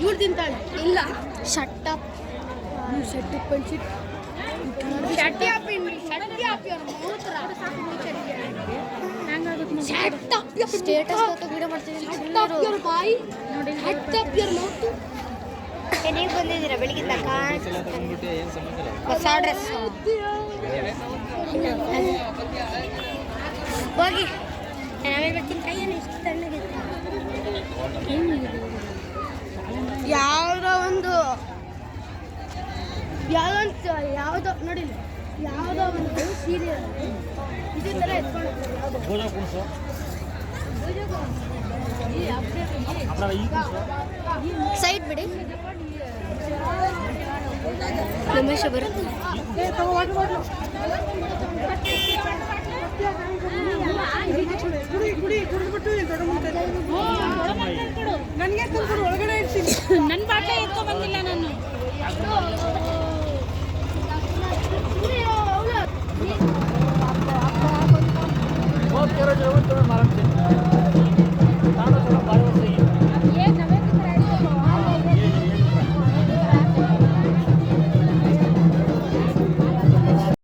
ಇವ್ರು ತಿಂತಾಳೆ ಇಲ್ಲ ಶಟ್ಟಪ್ status video ಮಾಡ್ತೀನಿ. ನೀವು ಬಂದಿದ್ದೀರಾ ಬೆಳಿಗ್ಗೆ ತನಕ ಹೊಸ ಡ್ರೆಸ್ ಹೋಗಿ ನಾವೇ ಬರ್ತೀನಿ. ಕೈಯನ್ನು ಇಷ್ಟು ತಣ್ಣಗಿದೆ. ಯಾವುದೋ ನೋಡಿಲ್ಲ, ಯಾವುದೋ ಒಂದು ಸೀರಿಯಲ್ ಇದೇ ಥರ ಎತ್ಕೊಂಡು ಸೈಡ್ ಬಿಡಿ. ರಮೇಶ ಬರುತ್ತೆ. ನನಗೆ ಒಳಗಡೆ ಇರ್ತೀನಿ. ನನ್ನ ಬಾಟೆ ಎತ್ಕೊ ಬಂದಿಲ್ಲ ನಾನು.